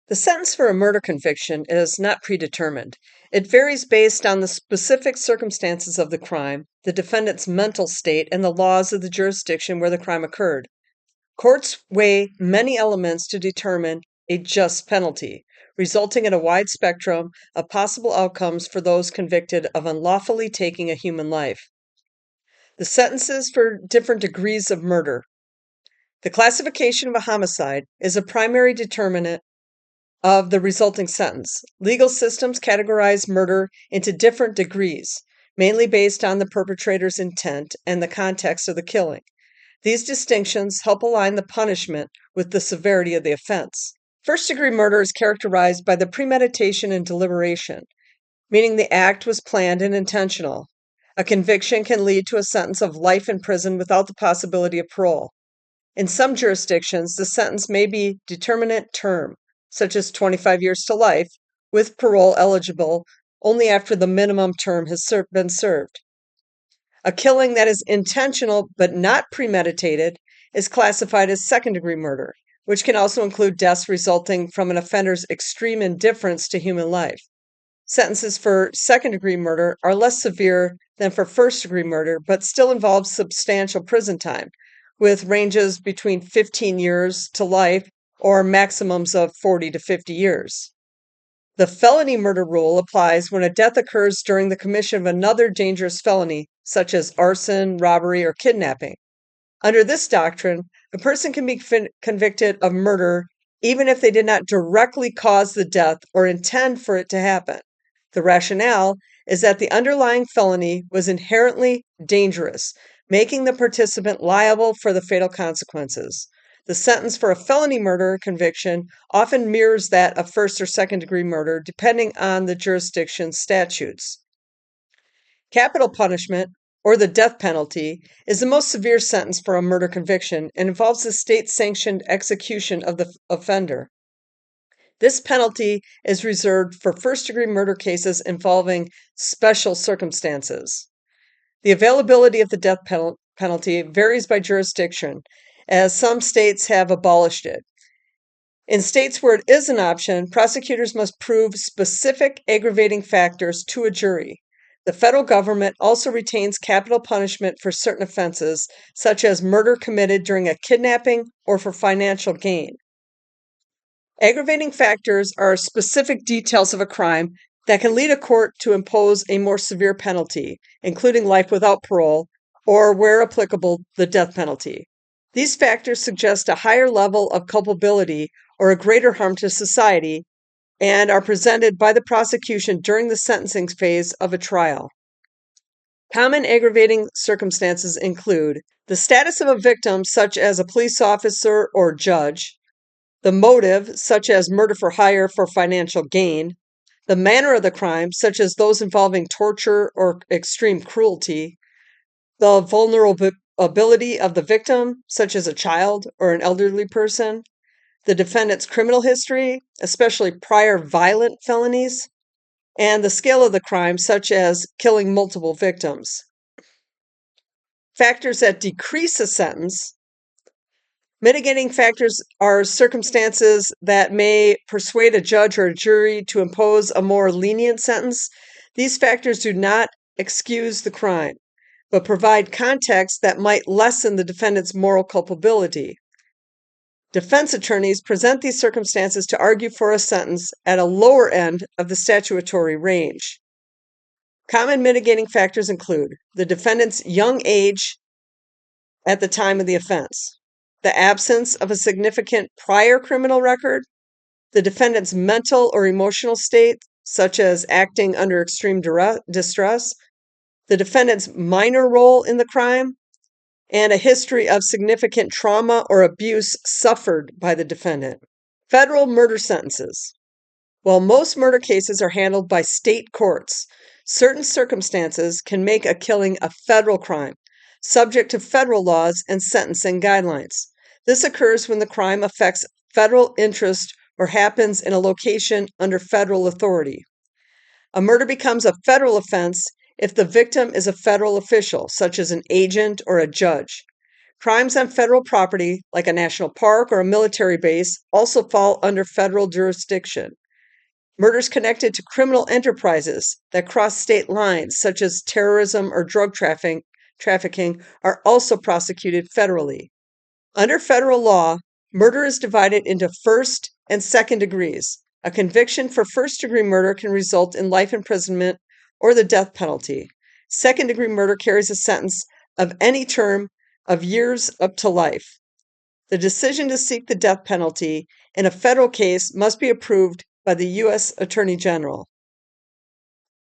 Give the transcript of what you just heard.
The sentence for a murder conviction is not predetermined. It varies based on the specific circumstances of the crime, the defendant's mental state, and the laws of the jurisdiction where the crime occurred. Courts weigh many elements to determine a just penalty, resulting in a wide spectrum of possible outcomes for those convicted of unlawfully taking a human life. The sentences for different degrees of murder. The classification of a homicide is a primary determinant of the resulting sentence. Legal systems categorize murder into different degrees, mainly based on the perpetrator's intent and the context of the killing. These distinctions help align the punishment with the severity of the offense. First-degree murder is characterized by the premeditation and deliberation, meaning the act was planned and intentional. A conviction can lead to a sentence of life in prison without the possibility of parole. In some jurisdictions, the sentence may be determinate term, such as 25 years to life, with parole eligible only after the minimum term has been served. A killing that is intentional but not premeditated is classified as second-degree murder, which can also include deaths resulting from an offender's extreme indifference to human life. Sentences for second-degree murder are less severe than for first-degree murder, but still involve substantial prison time, with ranges between 15 years to life or maximums of 40 to 50 years. The felony murder rule applies when a death occurs during the commission of another dangerous felony, such as arson, robbery, or kidnapping. Under this doctrine, a person can be convicted of murder even if they did not directly cause the death or intend for it to happen. The rationale is that the underlying felony was inherently dangerous, making the participant liable for the fatal consequences. The sentence for a felony murder conviction often mirrors that of first or second degree murder, depending on the jurisdiction's statutes. Capital punishment, or the death penalty, is the most severe sentence for a murder conviction and involves the state-sanctioned execution of the offender. This penalty is reserved for first-degree murder cases involving special circumstances. The availability of the death penalty varies by jurisdiction, as some states have abolished it. In states where it is an option, prosecutors must prove specific aggravating factors to a jury. The federal government also retains capital punishment for certain offenses, such as murder committed during a kidnapping or for financial gain. Aggravating factors are specific details of a crime that can lead a court to impose a more severe penalty, including life without parole, or, where applicable, the death penalty. These factors suggest a higher level of culpability or a greater harm to society and are presented by the prosecution during the sentencing phase of a trial. Common aggravating circumstances include the status of a victim, such as a police officer or judge, the motive, such as murder for hire for financial gain, the manner of the crime, such as those involving torture or extreme cruelty, the vulnerability of the victim, such as a child or an elderly person, the defendant's criminal history, especially prior violent felonies, and the scale of the crime, such as killing multiple victims. Factors that decrease a sentence. Mitigating factors are circumstances that may persuade a judge or a jury to impose a more lenient sentence. These factors do not excuse the crime, but provide context that might lessen the defendant's moral culpability. Defense attorneys present these circumstances to argue for a sentence at a lower end of the statutory range. Common mitigating factors include the defendant's young age at the time of the offense, the absence of a significant prior criminal record, the defendant's mental or emotional state, such as acting under extreme distress, the defendant's minor role in the crime, and a history of significant trauma or abuse suffered by the defendant. Federal murder sentences. While most murder cases are handled by state courts, certain circumstances can make a killing a federal crime, subject to federal laws and sentencing guidelines. This occurs when the crime affects federal interest or happens in a location under federal authority. A murder becomes a federal offense if the victim is a federal official, such as an agent or a judge. Crimes on federal property, like a national park or a military base, also fall under federal jurisdiction. Murders connected to criminal enterprises that cross state lines, such as terrorism or drug trafficking, are also prosecuted federally. Under federal law, murder is divided into first and second degrees. A conviction for first-degree murder can result in life imprisonment or the death penalty. Second-degree murder carries a sentence of any term of years up to life. The decision to seek the death penalty in a federal case must be approved by the U.S. Attorney General.